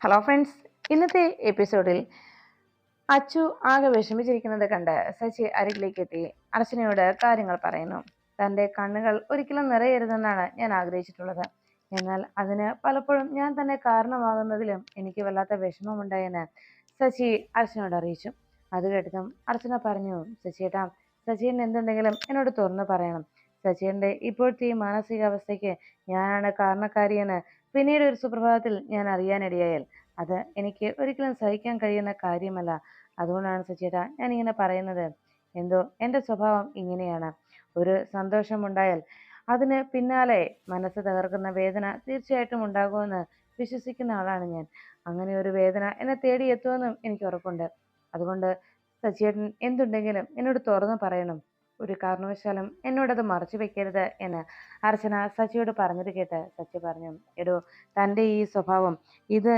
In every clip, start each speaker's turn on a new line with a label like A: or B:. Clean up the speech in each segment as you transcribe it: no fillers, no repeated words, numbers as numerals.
A: Hello friends, ഇന്നത്തെ എപ്പിസോഡിൽ അച്ചു ആകെ വിഷമിച്ചിരിക്കുന്നത് കണ്ട് ശശി അരികിലേക്ക് എത്തി അർച്ചനയോട് കാര്യങ്ങൾ പറയുന്നു. തൻ്റെ കണ്ണുകൾ ഒരിക്കലും നിറയരുതെന്നാണ് ഞാൻ ആഗ്രഹിച്ചിട്ടുള്ളത്. എന്നാൽ അതിന് പലപ്പോഴും ഞാൻ തന്നെ കാരണമാകുന്നതിലും എനിക്ക് വല്ലാത്ത വിഷമമുണ്ടായെന്ന് ശശി അർച്ചനയോട് അറിയിച്ചു. അത് കേട്ടതും അർച്ചന പറഞ്ഞു, ശശിയേട്ടാ, ശശിയൻ എന്തുണ്ടെങ്കിലും എന്നോട് തുറന്നു പറയണം. ശശിയന്റെ ഇപ്പോഴത്തെ ഈ മാനസികാവസ്ഥയ്ക്ക് ഞാനാണ് കാരണക്കാരിയെന്ന് പിന്നീട് ഒരു സുപ്രഭാതത്തിൽ ഞാൻ അറിയാനിടയായാൽ അത് എനിക്ക് ഒരിക്കലും സഹിക്കാൻ കഴിയുന്ന കാര്യമല്ല. അതുകൊണ്ടാണ് സച്ചേട്ടാ ഞാൻ ഇങ്ങനെ പറയുന്നത്. എന്തോ എൻ്റെ സ്വഭാവം ഇങ്ങനെയാണ്. ഒരു സന്തോഷമുണ്ടായാൽ അതിന് പിന്നാലെ മനസ്സ് തകർക്കുന്ന വേദന തീർച്ചയായിട്ടും ഉണ്ടാകുമെന്ന് വിശ്വസിക്കുന്ന ആളാണ് ഞാൻ. അങ്ങനെ ഒരു വേദന എന്നെ തേടിയെത്തുമെന്നും എനിക്ക് ഉറപ്പുണ്ട്. അതുകൊണ്ട് സച്ചേട്ടൻ എന്തുണ്ടെങ്കിലും എന്നോട് തുറന്നു പറയണം. ഒരു കാരണവശാലും എന്നോടത് മറച്ചു വെക്കരുത് എന്ന് അർച്ചന സച്ചിയോട് പറഞ്ഞത് കേട്ട് സച്ചി പറഞ്ഞു, എടോ, തൻ്റെ ഈ സ്വഭാവം ഇത്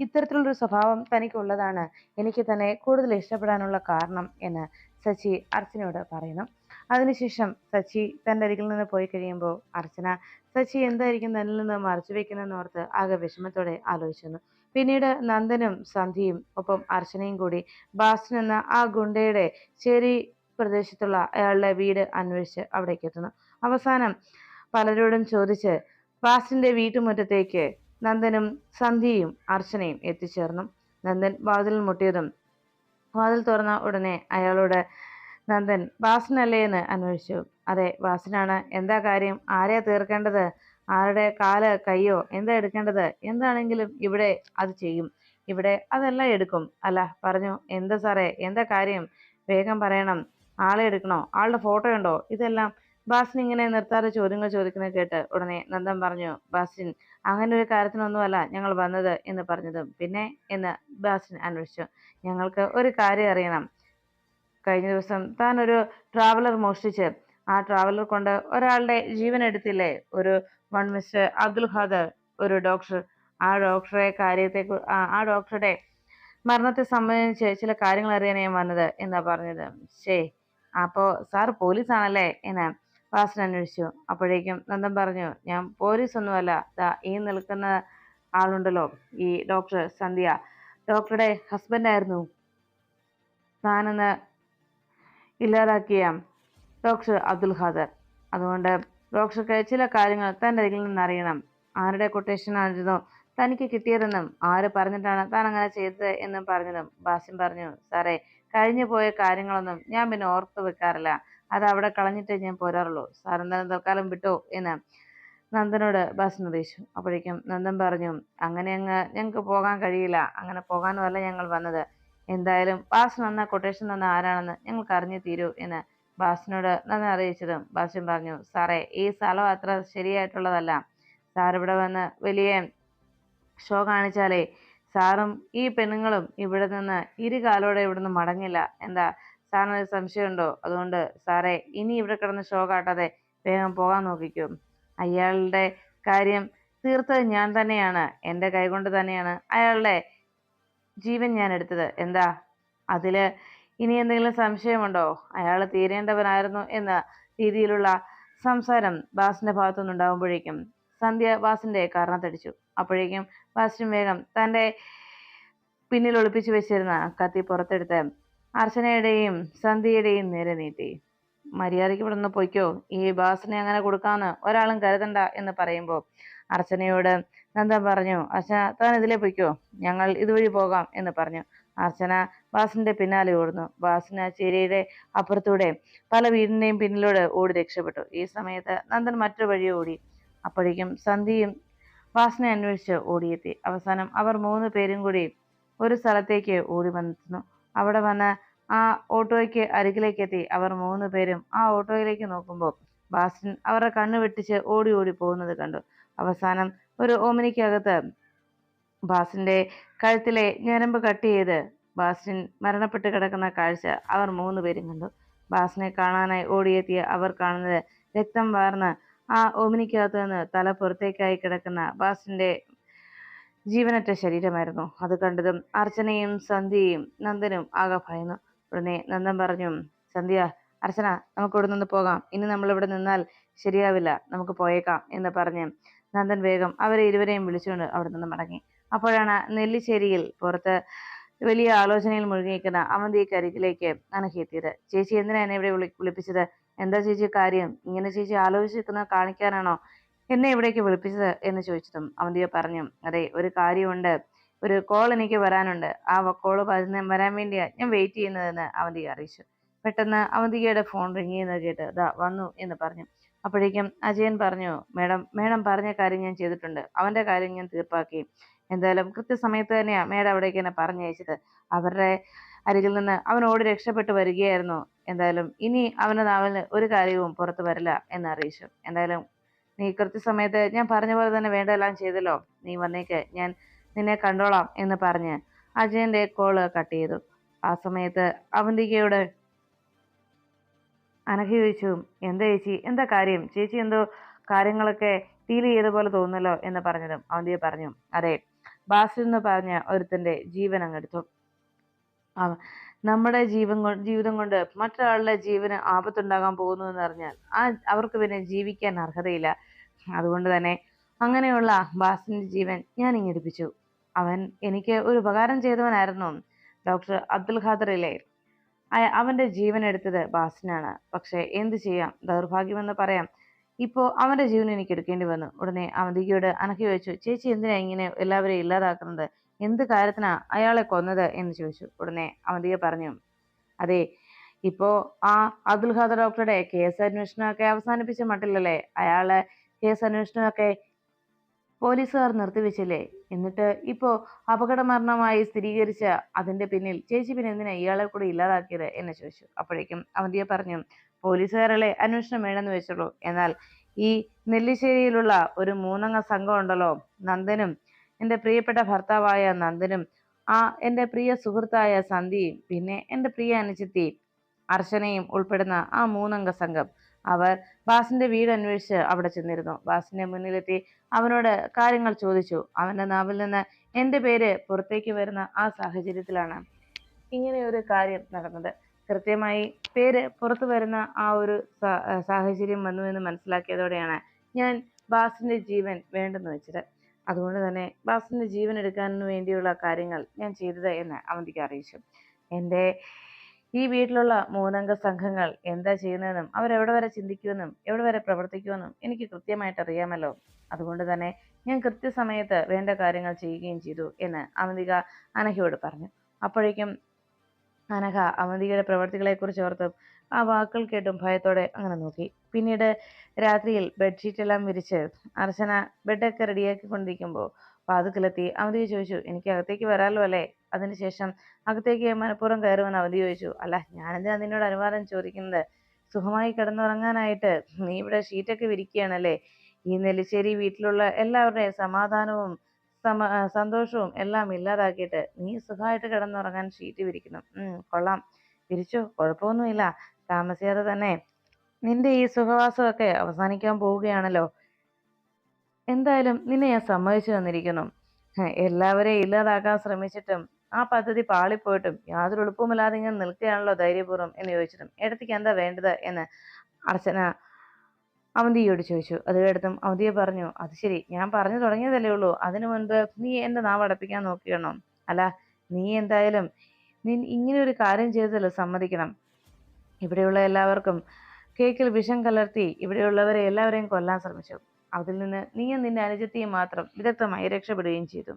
A: ഇത്തരത്തിലുള്ളൊരു സ്വഭാവം തനിക്കുള്ളതാണ് എനിക്ക് തന്നെ കൂടുതൽ ഇഷ്ടപ്പെടാനുള്ള കാരണം എന്ന് സച്ചി അർച്ചനയോട് പറയുന്നു. അതിനുശേഷം സച്ചി തൻ്റെ അരികിൽ നിന്ന് പോയി കഴിയുമ്പോൾ അർച്ചന സച്ചി എന്തായിരിക്കും തന്നിൽ നിന്ന് മറച്ചു വെക്കുന്നതെന്ന് ഓർത്ത് ആകെ വിഷമത്തോടെ ആലോചിച്ചു. പിന്നീട് നന്ദനും സന്ധ്യയും ഒപ്പം അർച്ചനയും കൂടി ബാസ്റ്റൻ എന്ന ആ ഗുണ്ടയുടെ ചേരി പ്രദേശത്തുള്ള അയാളുടെ വീട് അന്വേഷിച്ച് അവിടേക്ക് എത്തുന്നു. അവസാനം പലരോടും ചോദിച്ച് ബാസ്റ്റിന്റെ വീട്ടുമുറ്റത്തേക്ക് നന്ദനും സന്ധ്യയും അർച്ചനയും എത്തിച്ചേർന്നു. നന്ദൻ വാതിൽ മുട്ടിയതും വാതിൽ തുറന്ന ഉടനെ അയാളോട് നന്ദൻ ബാസിനല്ലേ എന്ന് അന്വേഷിച്ചു. അതെ, ബാസിനാണ്. എന്താ കാര്യം? ആരെയാ തീർക്കേണ്ടത്? ആരുടെ കാല് കയ്യോ എന്താ എടുക്കേണ്ടത്? എന്താണെങ്കിലും ഇവിടെ അത് ചെയ്യും. ഇവിടെ അതെല്ലാം എടുക്കും. അല്ല, പറഞ്ഞു. എന്താ സാറേ, എന്താ കാര്യം? വേഗം പറയണം. ആളെ എടുക്കണോ? ആളുടെ ഫോട്ടോ ഉണ്ടോ? ഇതെല്ലാം ബാസിൻ ഇങ്ങനെ നിർത്താതെ ചോദ്യങ്ങൾ ചോദിക്കുന്നത് കേട്ട് ഉടനെ നന്ദൻ പറഞ്ഞു, ബാസിൻ, അങ്ങനെ ഒരു കാര്യത്തിനൊന്നുമല്ല ഞങ്ങൾ വന്നത് എന്ന് പറഞ്ഞതും പിന്നെ എന്ന് ബാസിൻ അന്വേഷിച്ചു. ഞങ്ങൾക്ക് ഒരു കാര്യം അറിയണം. കഴിഞ്ഞ ദിവസം താൻ ഒരു ട്രാവലർ മോഷ്ടിച്ച് ആ ട്രാവലർ കൊണ്ട് ഒരാളുടെ ജീവൻ എടുത്തില്ലേ? ഒരു മിസ്റ്റർ അബ്ദുൽ ഖാദർ, ഒരു ഡോക്ടർ. ആ ഡോക്ടറുടെ മരണത്തെ സംബന്ധിച്ച് ചില കാര്യങ്ങൾ അറിയാൻ ഞാൻ വന്നത് എന്നാ പറഞ്ഞത്. ശേ, അപ്പോ സാർ പോലീസാണല്ലേ എന്ന് വാസൻ അന്വേഷിച്ചു. അപ്പോഴേക്കും നന്ദൻ പറഞ്ഞു, ഞാൻ പോലീസ് ഒന്നുമല്ല. ദാ ഈ നിൽക്കുന്ന ആളുണ്ടല്ലോ, ഈ ഡോക്ടർ സന്ധ്യ, ഡോക്ടറുടെ ഹസ്ബൻഡായിരുന്നു താനെന്ന് ഇല്ലാതാക്കിയ ഡോക്ടർ അബ്ദുൽ ഖാദർ. അതുകൊണ്ട് ഡോക്ടർക്ക് ചില കാര്യങ്ങൾ തൻ്റെ അരികിൽ നിന്ന് അറിയണം. ആരുടെ കൊട്ടേഷൻ ആയിരുന്നു തനിക്ക് കിട്ടിയതെന്നും ആര് പറഞ്ഞിട്ടാണ് താൻ അങ്ങനെ ചെയ്തത് എന്നും പറഞ്ഞതും ബാസിം പറഞ്ഞു, സാറേ, കഴിഞ്ഞു പോയ കാര്യങ്ങളൊന്നും ഞാൻ പിന്നെ ഓർത്തു വെക്കാറില്ല. അത് അവിടെ കളഞ്ഞിട്ടേ ഞാൻ പോരാറുള്ളൂ. സാർ എന്തായാലും തൽക്കാലം വിട്ടോ എന്ന് നന്ദനോട് ബാസ് നിർദ്ദേശിച്ചു. അപ്പോഴേക്കും നന്ദൻ പറഞ്ഞു, അങ്ങനെ അങ്ങ് ഞങ്ങൾക്ക് പോകാൻ കഴിയില്ല. അങ്ങനെ പോകാനുമല്ല ഞങ്ങൾ വന്നത്. എന്തായാലും ബാസ് നന്ന കൊട്ടേഷൻ തന്ന ആരാണെന്ന് ഞങ്ങൾക്ക് അറിഞ്ഞു തീരൂ എന്ന് ബാസിനോട് നന്ദൻ അറിയിച്ചതും ബാസിൻ പറഞ്ഞു, സാറേ, ഈ സ്ഥലം അത്ര ശരിയായിട്ടുള്ളതല്ല. സാർ ഇവിടെ വന്ന് വലിയ ഷോ കാണിച്ചാലേ സാറും ഈ പെണ്ണുങ്ങളും ഇവിടെ നിന്ന് ഇരുകാലോടെ ഇവിടുന്ന് മടങ്ങില്ല. എന്താ സാറിനൊരു സംശയമുണ്ടോ? അതുകൊണ്ട് സാറേ, ഇനി ഇവിടെ കിടന്ന് ഷോ കാട്ടാതെ വേഗം പോകാൻ നോക്കിക്കും. അയാളുടെ കാര്യം തീർത്തത് ഞാൻ തന്നെയാണ്. എൻ്റെ കൈകൊണ്ട് തന്നെയാണ് അയാളുടെ ജീവൻ ഞാൻ എടുത്തത്. എന്താ അതില് ഇനി എന്തെങ്കിലും സംശയമുണ്ടോ? അയാൾ തീരേണ്ടവനായിരുന്നു എന്ന രീതിയിലുള്ള സംസാരം ബാസിന്റെ ഭാഗത്തുനിന്നുണ്ടാകുമ്പോഴേക്കും സന്ധ്യ ബാസിന്റെ കാരണത്തടിച്ചു. അപ്പോഴേക്കും ബാസിൻ വേഗം തൻ്റെ പിന്നിൽ ഒളിപ്പിച്ചു വെച്ചിരുന്ന കത്തി പുറത്തെടുത്ത് അർച്ചനയുടെയും സന്ധ്യയുടെയും നേരെ നീട്ടി. മര്യാദയ്ക്ക് ഇവിടെ നിന്ന് പൊയ്ക്കോ. ഈ ബാസിനെ അങ്ങനെ കൊടുക്കാന്ന് ഒരാളും കരുതണ്ട എന്ന് പറയുമ്പോൾ അർച്ചനയോട് നന്ദൻ പറഞ്ഞു, അർച്ചന, താൻ ഇതിലേ പൊയ്ക്കോ, ഞങ്ങൾ ഇതുവഴി പോകാം എന്ന് പറഞ്ഞു. അർച്ചന ബാസിന്റെ പിന്നാലെ ഓടുന്നു. ബാസിന് ചേരിയുടെ അപ്പുറത്തൂടെ പല വീടിന്റെയും പിന്നിലൂടെ ഓടി രക്ഷപ്പെട്ടു. ഈ സമയത്ത് നന്ദൻ മറ്റൊരു വഴി ഓടി. അപ്പോഴേക്കും സന്ധ്യയും ബാസിനെ അന്വേഷിച്ച് ഓടിയെത്തി. അവസാനം അവർ 3 പേരും കൂടി ഒരു സ്ഥലത്തേക്ക് ഓടി വന്നെത്തുന്നു. അവിടെ വന്ന് ആ ഓട്ടോയ്ക്ക് അരികിലേക്ക് എത്തി. അവർ 3 പേരും ആ ഓട്ടോയിലേക്ക് നോക്കുമ്പോൾ ബാസിൻ അവരുടെ കണ്ണു വെട്ടിച്ച് ഓടി ഓടി പോകുന്നത് കണ്ടു. അവസാനം ഒരു ഓമിനിക്കകത്ത് ബാസിന്റെ കഴുത്തിലെ ഞരമ്പ് കട്ട് ചെയ്ത് ബാസിൻ മരണപ്പെട്ട് കിടക്കുന്ന കാഴ്ച അവർ 3 പേരും കണ്ടു. ബാസിനെ കാണാനായി ഓടിയെത്തിയ അവർ കാണുന്നത് രക്തം വാർന്ന് ആ ഓമിനിക്കകത്ത് നിന്ന് തല പുറത്തേക്കായി കിടക്കുന്ന ബാസിന്റെ ജീവനറ്റ ശരീരമായിരുന്നു. അത് കണ്ടതും അർച്ചനയും സന്ധ്യയും നന്ദനും ആകെ ഭയന്നു. ഉടനെ നന്ദൻ പറഞ്ഞു, സന്ധ്യ, അർച്ചന, നമുക്ക് ഇവിടെ നിന്ന് പോകാം. ഇനി നമ്മൾ ഇവിടെ നിന്നാൽ ശരിയാവില്ല. നമുക്ക് പോയേക്കാം എന്ന് പറഞ്ഞ് നന്ദൻ വേഗം അവരെ ഇരുവരെയും വിളിച്ചുകൊണ്ട് അവിടെ നിന്ന് മടങ്ങി. അപ്പോഴാണ് നെല്ലിശ്ശേരിയിൽ പുറത്ത് വലിയ ആലോചനയിൽ മുഴുകിയിരിക്കുന്ന അവന്തിക്ക് അരികിലേക്ക് അനഘ എത്തിയത്. ചേച്ചി എന്തിനാ എന്നെ ഇവിടെ വിളിപ്പിച്ചത്? എന്താ ചേച്ചി കാര്യം? ഇങ്ങനെ ചേച്ചി ആലോചിക്കുന്ന കാണിക്കാനാണോ എന്നെ ഇവിടേക്ക് വിളിപ്പിച്ചത് എന്ന് ചോദിച്ചതും അവന്തിക പറഞ്ഞു, അതെ, ഒരു കാര്യമുണ്ട്, ഒരു കോൾ എനിക്ക് വരാനുണ്ട്. ആ കോള് വരാൻ വേണ്ടിയാ ഞാൻ വെയിറ്റ് ചെയ്യുന്നതെന്ന് അവന്തിക അറിയിച്ചു. പെട്ടെന്ന് അവന്തികയുടെ ഫോൺ റിങ് ചെയ്യുന്നത് കേട്ട് ദാ വന്നു എന്ന് പറഞ്ഞു. അപ്പോഴേക്കും അജയൻ പറഞ്ഞു, മേഡം പറഞ്ഞ കാര്യം ഞാൻ ചെയ്തിട്ടുണ്ട്. അവന്റെ കാര്യം ഞാൻ തീർപ്പാക്കി. എന്തായാലും കൃത്യസമയത്ത് തന്നെയാ മേഡം അവിടേക്ക് എന്നെ പറഞ്ഞയച്ചത്. അവരുടെ അരികിൽ നിന്ന് അവൻ ഓടി രക്ഷപ്പെട്ടു വരികയായിരുന്നു. എന്തായാലും ഇനി അവന്റെ നാവിന് ഒരു കാര്യവും പുറത്തു വരില്ല എന്ന് അറിയിച്ചു. എന്തായാലും നീ കൃത്യസമയത്ത് ഞാൻ പറഞ്ഞ പോലെ തന്നെ വേണ്ടതെല്ലാം ചെയ്തല്ലോ. നീ വന്നേക്ക്, ഞാൻ നിന്നെ കണ്ടോളാം എന്ന് പറഞ്ഞ് അജയന്റെ കോള് കട്ട് ചെയ്തു. ആ സമയത്ത് അവന്തികയോട് അനഘ ചോദിച്ചു, എന്താ ചേച്ചി, എന്താ കാര്യം? ചേച്ചി എന്തോ കാര്യങ്ങളൊക്കെ ഫീൽ ചെയ്ത പോലെ തോന്നുന്നല്ലോ എന്ന് പറഞ്ഞതും അവന്തിക പറഞ്ഞു, അതെ, ബാസിൽ എന്ന് പറഞ്ഞ ഒരുത്തന്റെ ജീവൻ അങ്ങെടുത്തു. നമ്മുടെ ജീവിതം കൊണ്ട് മറ്റൊരാളുടെ ജീവന് ആപത്തുണ്ടാകാൻ പോകുന്നു എന്ന് അറിഞ്ഞാൽ അവർക്ക് പിന്നെ ജീവിക്കാൻ അർഹതയില്ല. അതുകൊണ്ട് തന്നെ അങ്ങനെയുള്ള ബാസിന്റെ ജീവൻ ഞാൻ ഇങ്ങെടുപ്പിച്ചു. അവൻ എനിക്ക് ഒരു ഉപകാരം ചെയ്തവനായിരുന്നു. ഡോക്ടർ അബ്ദുൽ ഖാദറില്ലേ, അവന്റെ ജീവൻ എടുത്തത് ബാസിനാണ്. പക്ഷെ എന്ത് ചെയ്യാം, ദൗർഭാഗ്യമെന്ന് പറയാം. ഇപ്പോ അവന്റെ ജീവൻ എനിക്ക് എടുക്കേണ്ടി വന്നു. ഉടനെ അവന്തികയോട് അനഘ ചോദിച്ചു, ചേച്ചി എന്തിനാ ഇങ്ങനെ എല്ലാവരെയും ഇല്ലാതാക്കുന്നത്? എന്ത് കാര്യത്തിനാ അയാളെ കൊന്നത് എന്ന് ചോദിച്ചു. ഉടനെ അവന്തിക പറഞ്ഞു, അതെ, ഇപ്പോ ആ അബ്ദുൽ ഖാദർ ഡോക്ടറുടെ കേസ് അന്വേഷണമൊക്കെ അവസാനിപ്പിച്ച മട്ടില്ലല്ലേ? അയാളെ കേസ് അന്വേഷണമൊക്കെ പോലീസുകാർ നിർത്തിവെച്ചില്ലേ? എന്നിട്ട് ഇപ്പോ അപകടമരണമായി സ്ഥിരീകരിച്ച അതിന്റെ പിന്നിൽ ചേച്ചി പിന്നെ എന്തിനാ ഇയാളെ കൂടി ഇല്ലാതാക്കിയത് എന്ന് ചോദിച്ചു. അപ്പോഴേക്കും അവന്തിക പറഞ്ഞു, പോലീസുകാരല്ലേ അന്വേഷണം വേണമെന്ന് വെച്ചുള്ളൂ. എന്നാൽ ഈ നെല്ലിശ്ശേരിയിലുള്ള ഒരു മൂന്നംഗ സംഘം ഉണ്ടല്ലോ, നന്ദനും എൻ്റെ പ്രിയപ്പെട്ട ഭർത്താവായ നന്ദനും എൻ്റെ പ്രിയ സുഹൃത്തായ സന്ധ്യയും പിന്നെ എൻ്റെ പ്രിയ അനുജത്തി അർച്ചനയും ഉൾപ്പെടുന്ന ആ മൂന്നംഗ സംഘം, അവർ ബാസിന്റെ വീട് അന്വേഷിച്ച് അവിടെ ചെന്നിരുന്നു. ബാസിന്റെ മുന്നിലെത്തി അവനോട് കാര്യങ്ങൾ ചോദിച്ചു. അവന്റെ നാവിൽ നിന്ന് എൻ്റെ പേര് പുറത്തേക്ക് വരുന്ന ആ സാഹചര്യത്തിലാണ് ഇങ്ങനെ ഒരു കാര്യം നടന്നത്. കൃത്യമായി പേര് പുറത്തു വരുന്ന ആ ഒരു സാഹചര്യം വന്നു എന്ന് മനസ്സിലാക്കിയതോടെയാണ് ഞാൻ ബാസിന്റെ ജീവൻ വേണ്ടെന്ന് വെച്ചത്. അതുകൊണ്ട് തന്നെ ബാസിന്റെ ജീവൻ എടുക്കാൻ വേണ്ടിയുള്ള കാര്യങ്ങൾ ഞാൻ ചെയ്തത് എന്ന് അവന്തിക അറിയിച്ചു. എൻ്റെ ഈ വീട്ടിലുള്ള മൂന്നംഗ സംഘങ്ങൾ എന്താ ചെയ്യുന്നതെന്നും അവരെവിടെ വരെ ചിന്തിക്കുമെന്നും എവിടെ വരെ പ്രവർത്തിക്കുമെന്നും എനിക്ക് കൃത്യമായിട്ട് അറിയാമല്ലോ. അതുകൊണ്ട് തന്നെ ഞാൻ കൃത്യസമയത്ത് വേണ്ട കാര്യങ്ങൾ ചെയ്യുകയും ചെയ്തു എന്ന് അവന്തിക അനഘയോട് പറഞ്ഞു. അപ്പോഴേക്കും അനഘ അവന്തികയുടെ പ്രവർത്തികളെക്കുറിച്ച് ഓർത്തും ആ വാക്കുകൾ കേട്ടും ഭയത്തോടെ അങ്ങനെ നോക്കി. പിന്നീട് രാത്രിയിൽ ബെഡ്ഷീറ്റ് എല്ലാം വിരിച്ച് അർച്ചന ബെഡൊക്കെ റെഡിയാക്കിക്കൊണ്ടിരിക്കുമ്പോൾ വാതുക്കലെത്തി അവന്തിക ചോദിച്ചു, എനിക്ക് അകത്തേക്ക് വരാമല്ലോ അല്ലേ? അതിനുശേഷം അകത്തേക്ക് മനഃപൂർവ്വം കയറുമെന്ന് അവന്തിക ചോദിച്ചു. അല്ല, ഞാനെന്തിനാ നിന്നോട് അനുവാദം ചോദിക്കുന്നത്? സുഖമായി കിടന്നുറങ്ങാനായിട്ട് നീ ഇവിടെ ഷീറ്റൊക്കെ വിരിക്കുകയാണല്ലേ? ഈ നെല്ലിശ്ശേരി വീട്ടിലുള്ള എല്ലാവരുടെയും സമാധാനവും സന്തോഷവും എല്ലാം ഇല്ലാതാക്കിയിട്ട് നീ സുഖമായിട്ട് കിടന്നുറങ്ങാൻ ഷീറ്റ് വിരിക്കുന്നു. കൊള്ളാം, വിരിച്ചോ, കുഴപ്പമൊന്നുമില്ല. താമസിയാതെ തന്നെ നിന്റെ ഈ സുഖവാസമൊക്കെ അവസാനിക്കാൻ പോവുകയാണല്ലോ. എന്തായാലും നിന്നെ ഞാൻ സമ്മതിച്ചു തന്നിരിക്കുന്നു. എല്ലാവരെയും ഇല്ലാതാക്കാൻ ശ്രമിച്ചിട്ടും ആ പദ്ധതി പാളിപ്പോയിട്ടും യാതൊരു എളുപ്പമില്ലാതെ ഇങ്ങനെ നിൽക്കുകയാണല്ലോ ധൈര്യപൂർവ്വം എന്ന് ചോദിച്ചിട്ടും ഇടത്തേക്ക് എന്താ വേണ്ടത് എന്ന് അർച്ചന അവന്തികയോട് ചോദിച്ചു. അത് കേട്ടതും അവന്തിക പറഞ്ഞു, അത് ശരി, ഞാൻ പറഞ്ഞു തുടങ്ങിയതല്ലേ ഉള്ളൂ. അതിനു മുൻപ് നീ എൻ്റെ നാവ് അടപ്പിക്കാൻ നോക്കിയാണോ? അല്ല, നീ എന്തായാലും ഇങ്ങനെ ഒരു കാര്യം ചെയ്തല്ലോ, സമ്മതിക്കണം. ഇവിടെയുള്ള എല്ലാവർക്കും കേക്കിൽ വിഷം കലർത്തി ഇവിടെയുള്ളവരെ എല്ലാവരെയും കൊല്ലാൻ ശ്രമിച്ചു. അതിൽ നിന്ന് നീയും നിന്റെ അനുജത്തിയും മാത്രം വിദഗ്ധമായി രക്ഷപ്പെടുകയും ചെയ്തു.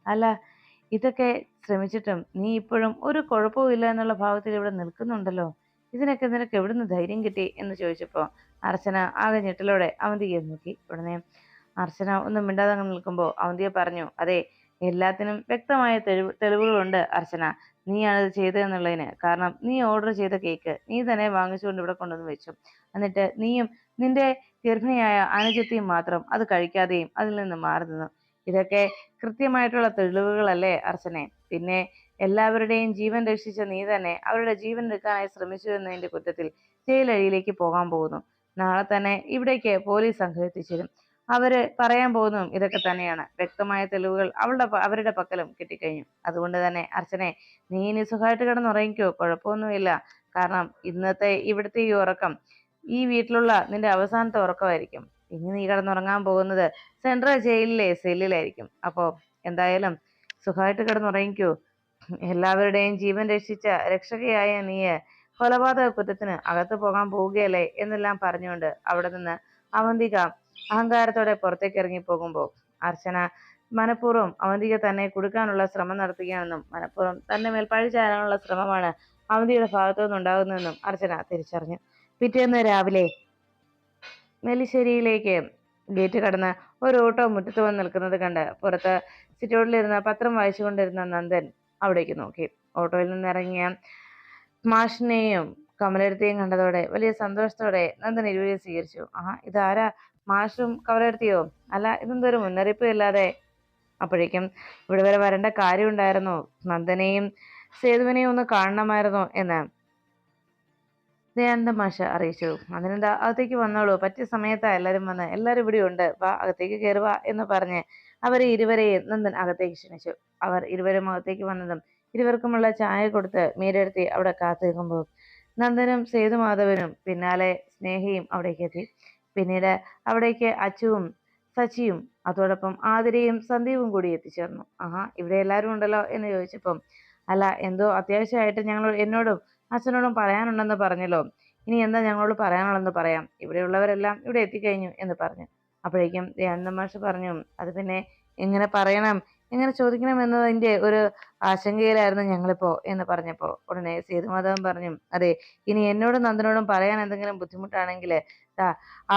A: അല്ല, ഇതൊക്കെ ശ്രമിച്ചിട്ടും നീ ഇപ്പോഴും ഒരു കുഴപ്പവും ഇല്ല എന്നുള്ള ഭാവത്തിൽ ഇവിടെ നിൽക്കുന്നുണ്ടല്ലോ. ഇതിനൊക്കെ നിനക്ക് എവിടുന്ന് ധൈര്യം കിട്ടി എന്ന് ചോദിച്ചപ്പോൾ അർച്ചന ആകെ ഞെട്ടലോടെ അവന്തികയെ നോക്കി. ഉടനെ അർച്ചന ഒന്നും മിണ്ടാതെ നിൽക്കുമ്പോൾ അവന്തിക പറഞ്ഞു, അതെ, എല്ലാത്തിനും വ്യക്തമായ തെളിവുകളുണ്ട് അർച്ചന. നീയാണിത് ചെയ്തതെന്നുള്ളതിന്. കാരണം നീ ഓർഡർ ചെയ്ത കേക്ക് നീ തന്നെ വാങ്ങിച്ചുകൊണ്ട് ഇവിടെ കൊണ്ടുവന്ന് വെച്ചു. എന്നിട്ട് നീയും നിന്റെ ഗർഭിണിയായ അനുജത്തിയും മാത്രം അത് കഴിക്കാതെയും അതിൽ നിന്ന് മാറി നിന്നു. ഇതൊക്കെ കൃത്യമായിട്ടുള്ള തെളിവുകളല്ലേ അർച്ചനെ? പിന്നെ എല്ലാവരുടെയും ജീവൻ രക്ഷിച്ച നീ തന്നെ അവരുടെ ജീവൻ എടുക്കാനായി ശ്രമിച്ചു എന്നതിന്റെ കുറ്റത്തിൽ ജയിലഴിയിലേക്ക് പോകാൻ പോകുന്നു. നാളെ തന്നെ ഇവിടേക്ക് പോലീസ് സംഘം എത്തിച്ചേരും. അവര് പറയാൻ പോകുന്നതും ഇതൊക്കെ തന്നെയാണ്. വ്യക്തമായ തെളിവുകൾ അവരുടെ പക്കലും കിട്ടിക്കഴിഞ്ഞു. അതുകൊണ്ട് തന്നെ അർച്ചനെ, നീ ഇനി സുഖമായിട്ട് കിടന്നുറങ്ങിക്കോ, കുഴപ്പമൊന്നുമില്ല. കാരണം ഇന്നത്തെ ഇവിടുത്തെ ഈ ഉറക്കം ഈ വീട്ടിലുള്ള നിന്റെ അവസാനത്തെ ഉറക്കമായിരിക്കും. ഇനി നീ കിടന്നുറങ്ങാൻ പോകുന്നത് സെൻട്രൽ ജയിലിലെ സെല്ലിലായിരിക്കും. അപ്പോൾ എന്തായാലും സുഖമായിട്ട് കിടന്നുറങ്ങിക്കൂ. എല്ലാവരുടെയും ജീവൻ രക്ഷിച്ച രക്ഷകയായ നീ കൊലപാതക കുറ്റത്തിന് അകത്ത് പോകാൻ പോവുകയല്ലേ എന്നെല്ലാം പറഞ്ഞുകൊണ്ട് അവിടെ നിന്ന് അവന്തിക അഹങ്കാരത്തോടെ പുറത്തേക്ക് ഇറങ്ങി പോകുമ്പോൾ അർച്ചന മനഃപൂർവ്വം അവന്തിക തന്നെ കൊടുക്കാനുള്ള ശ്രമം നടത്തുകയാണെന്നും മനഃപൂർവ്വം തന്നെ മേൽ പഴി ചാരാനുള്ള ശ്രമമാണ് അവന്തിയുടെ ഭാഗത്തു നിന്നുണ്ടാകുന്നതെന്നും അർച്ചന തിരിച്ചറിഞ്ഞു. പിറ്റേന്ന് രാവിലെ നെല്ലിശ്ശേരിയിലേക്ക് ഗേറ്റ് കടന്ന് ഒരു ഓട്ടോ മുറ്റത്ത് വന്ന് നിൽക്കുന്നത് കണ്ട് പുറത്ത് സിറ്റൗട്ടിലിരുന്ന പത്രം വായിച്ചുകൊണ്ടിരുന്ന നന്ദൻ അവിടേക്ക് നോക്കി. ഓട്ടോയിൽ നിന്നിറങ്ങിയ മാഷിനെയും കമലെടുത്തിയും കണ്ടതോടെ വലിയ സന്തോഷത്തോടെ നന്ദൻ ഇരുവരെയും സ്വീകരിച്ചു. ഇതാരാ, മാഷും കമലെടുത്തിയോ? അല്ല, ഇതെന്തൊരു മുന്നറിയിപ്പ് ഇല്ലാതെ? അപ്പോഴേക്കും ഇവിടെ വരെ വരേണ്ട കാര്യം ഉണ്ടായിരുന്നു, നന്ദനെയും സേതുവിനെയും ഒന്ന് കാണണമായിരുന്നു എന്ന് ദയാനന്ദ മാഷ് അറിയിച്ചു. അതിനെന്താ, അകത്തേക്ക് വന്നോളൂ, പറ്റിയ സമയത്താ എല്ലാരും വന്ന്, എല്ലാരും ഇവിടെ ഉണ്ട്, വാ അകത്തേക്ക് കയറുക എന്ന് പറഞ്ഞ് അവരെ ഇരുവരെയും നന്ദൻ അകത്തേക്ക് ക്ഷണിച്ചു. അവർ ഇരുവരും അകത്തേക്ക് വന്നതും ഇരുവർക്കുമുള്ള ചായ കൊടുത്ത് മീരെടുത്തി അവിടെ കാത്തു നിൽക്കുമ്പോൾ നന്ദനും സേതുമാധവനും പിന്നാലെ സ്നേഹയും അവിടേക്ക് എത്തി. പിന്നീട് അവിടേക്ക് അച്ചുവും സച്ചിയും അതോടൊപ്പം ആതിരയും സന്ദീപും കൂടി എത്തിച്ചേർന്നു. ഇവിടെ എല്ലാവരും ഉണ്ടല്ലോ എന്ന് ചോദിച്ചപ്പം, അല്ല, എന്തോ അത്യാവശ്യമായിട്ട് എന്നോടും അച്ഛനോടും പറയാനുണ്ടെന്ന് പറഞ്ഞല്ലോ, ഇനി എന്താ ഞങ്ങളോട് പറയാനുള്ളതെന്ന് പറയാം, ഇവിടെയുള്ളവരെല്ലാം ഇവിടെ എത്തിക്കഴിഞ്ഞു എന്ന് പറഞ്ഞു. അപ്പോഴേക്കും ദയാനന്ദ മാഷ് പറഞ്ഞു, അത് പിന്നെ എങ്ങനെ പറയണം, എങ്ങനെ ചോദിക്കണം എന്നതിൻ്റെ ഒരു ആശങ്കയിലായിരുന്നു ഞങ്ങളിപ്പോ എന്ന് പറഞ്ഞപ്പോൾ ഉടനെ സേതുമാധവൻ പറഞ്ഞു, അതെ, ഇനി എന്നോടും നന്ദനോടും പറയാൻ എന്തെങ്കിലും ബുദ്ധിമുട്ടാണെങ്കിൽ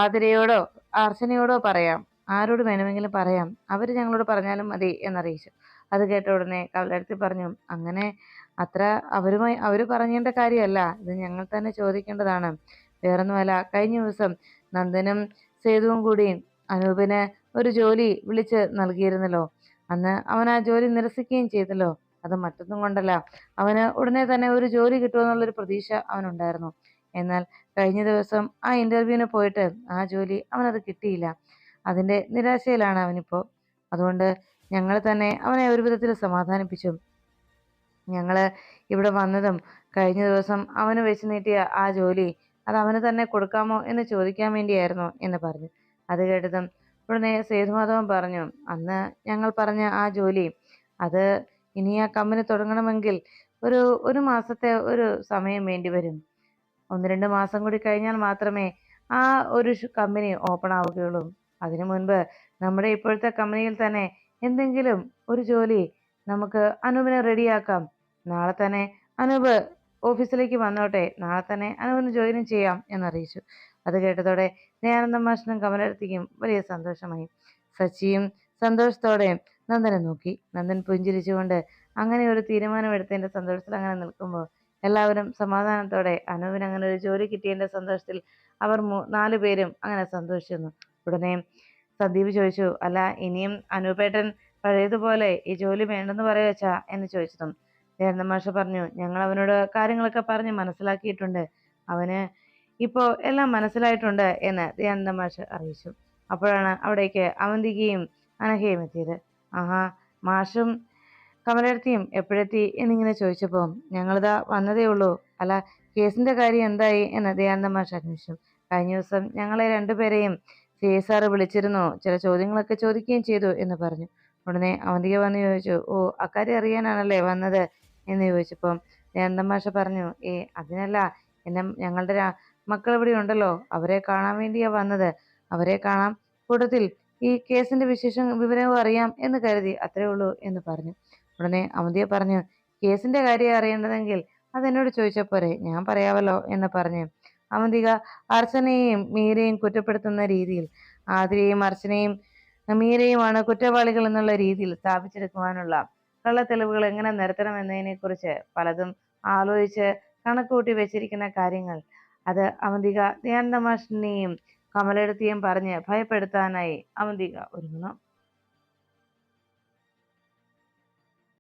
A: ആതിരയോടോ അർച്ചനയോടോ പറയാം, ആരോട് വേണമെങ്കിലും പറയാം, അവർ ഞങ്ങളോട് പറഞ്ഞാലും മതി എന്നറിയിച്ചു. അത് കേട്ട ഉടനെ കവലടുത്ത് പറഞ്ഞു, അങ്ങനെ അത്ര അവർ പറഞ്ഞേണ്ട കാര്യമല്ല, ഇത് ഞങ്ങൾ തന്നെ ചോദിക്കേണ്ടതാണ്. വേറൊന്നുമല്ല, കഴിഞ്ഞ ദിവസം നന്ദനും സേതുവും കൂടി അനൂപിന് ഒരു ജോലി വിളിച്ച് നൽകിയിരുന്നല്ലോ, അന്ന് അവൻ ആ ജോലി നിരസിക്കുകയും ചെയ്തല്ലോ. അത് മറ്റൊന്നും കൊണ്ടല്ല, അവന് ഉടനെ തന്നെ ഒരു ജോലി കിട്ടുമെന്നുള്ളൊരു പ്രതീക്ഷ അവനുണ്ടായിരുന്നു. എന്നാൽ കഴിഞ്ഞ ദിവസം ആ ഇന്റർവ്യൂവിന് പോയിട്ട് ആ ജോലി അവനത് കിട്ടിയില്ല. അതിന്റെ നിരാശയിലാണ് അവനിപ്പോ. അതുകൊണ്ട് ഞങ്ങൾ തന്നെ അവനെ ഒരു വിധത്തിൽ സമാധാനിപ്പിച്ചു. ഞങ്ങൾ ഇവിടെ വന്നതും കഴിഞ്ഞ ദിവസം അവന് വെച്ച് നീട്ടിയ ആ ജോലി അത് അവന് തന്നെ കൊടുക്കാമോ എന്ന് ചോദിക്കാൻ വേണ്ടിയായിരുന്നു എന്ന് പറഞ്ഞു. അത് കേട്ടതും ഉടനെ സേതുമാധവൻ പറഞ്ഞു, അന്ന് ഞങ്ങൾ പറഞ്ഞ ആ ജോലി അത് ഇനി ആ കമ്പനി തുടങ്ങണമെങ്കിൽ ഒരു മാസത്തെ ഒരു സമയം വേണ്ടി വരും. 1-2 മാസം കൂടി കഴിഞ്ഞാൽ മാത്രമേ ആ ഒരു കമ്പനി ഓപ്പൺ ആവുകയുള്ളൂ. അതിനു മുൻപ് നമ്മുടെ ഇപ്പോഴത്തെ കമ്പനിയിൽ തന്നെ എന്തെങ്കിലും ഒരു ജോലി നമുക്ക് അനൂപിനെ റെഡിയാക്കാം. നാളെ തന്നെ അനൂപ് ഓഫീസിലേക്ക് വന്നോട്ടെ, നാളെ തന്നെ അനൂപിന് ജോയിനും ചെയ്യാം എന്നറിയിച്ചു. അത് കേട്ടതോടെ ദയാനന്ദ മാഷിനും കമലെടുത്തിക്കും വലിയ സന്തോഷമായി. സച്ചിയും സന്തോഷത്തോടെ നന്ദനെ നോക്കി. നന്ദൻ പുഞ്ചിരിച്ചുകൊണ്ട് അങ്ങനെ ഒരു തീരുമാനമെടുത്തതിന്റെ സന്തോഷത്തിൽ അങ്ങനെ നിൽക്കുമ്പോൾ എല്ലാവരും സമാധാനത്തോടെ അനൂപിന് അങ്ങനെ ഒരു ജോലി കിട്ടിയതിന്റെ സന്തോഷത്തിൽ അവർ 4 പേരും അങ്ങനെ സന്തോഷിച്ചിരുന്നു. ഉടനെ സന്ദീപ് ചോദിച്ചു, അല്ല, ഇനിയും അനൂപേട്ടൻ പഴയതുപോലെ ഈ ജോലി വേണ്ടെന്ന് പറയുവച്ചാ എന്ന് ചോദിച്ചതും ദയാനന്ദ മാഷ് പറഞ്ഞു, ഞങ്ങൾ അവനോട് കാര്യങ്ങളൊക്കെ പറഞ്ഞ് മനസ്സിലാക്കിയിട്ടുണ്ട്, അവന് ഇപ്പോ എല്ലാം മനസ്സിലായിട്ടുണ്ട് എന്ന് ദയാനന്ദ മാഷ് അറിയിച്ചു. അപ്പോഴാണ് അവിടേക്ക് അവന്തികയും അനഘയും എത്തിയത്. മാഷും കമലെടുത്തിയും എപ്പോഴെത്തി എന്നിങ്ങനെ ചോദിച്ചപ്പോൾ ഞങ്ങളിതാ വന്നതേ ഉള്ളൂ. അല്ല, കേസിന്റെ കാര്യം എന്തായി എന്ന് ദയാനന്ദ മാഷ് അന്വേഷിച്ചു. കഴിഞ്ഞ ദിവസം ഞങ്ങളെ രണ്ടുപേരെയും CSR വിളിച്ചിരുന്നു, ചില ചോദ്യങ്ങളൊക്കെ ചോദിക്കുകയും ചെയ്തു എന്ന് പറഞ്ഞു. ഉടനെ അവന്തിക വന്ന് ചോദിച്ചു, അക്കാര്യം അറിയാനാണല്ലേ വന്നത് എന്ന് ചോദിച്ചപ്പോൾ ദയാനന്ദ മാഷ് പറഞ്ഞു, അതിനല്ല, ഞങ്ങളുടെ മക്കൾ ഇവിടെ ഉണ്ടല്ലോ, അവരെ കാണാൻ വേണ്ടിയാ വന്നത്, അവരെ കാണാം, കൂട്ടത്തിൽ ഈ കേസിന്റെ വിവരവും അറിയാം എന്ന് കരുതി, അത്രേ ഉള്ളൂ എന്ന് പറഞ്ഞു. ഉടനെ അവന്തിക പറഞ്ഞു, കേസിന്റെ കാര്യം അറിയേണ്ടതെങ്കിൽ അതെന്നോട് ചോദിച്ചാൽ പോരെ, ഞാൻ പറയാമല്ലോ എന്ന് പറഞ്ഞു. അവന്തിക അർച്ചനയെയും മീരയും കുറ്റപ്പെടുത്തുന്ന രീതിയിൽ ആതിരയും അർച്ചനയും മീരയുമാണ് കുറ്റവാളികൾ എന്നുള്ള രീതിയിൽ സ്ഥാപിച്ചെടുക്കുവാനുള്ള കള്ളത്തെളിവുകൾ എങ്ങനെ നിരത്തണം എന്നതിനെ കുറിച്ച് പലതും ആലോചിച്ച് കണക്കുകൂട്ടി വെച്ചിരിക്കുന്ന കാര്യങ്ങൾ അത് അവന്തിക ദയാനന്ദ മാഷിനെയും കമലെടുത്തിയും പറഞ്ഞ് ഭയപ്പെടുത്താനായി അവന്തിക ഒരുങ്ങുന്നു.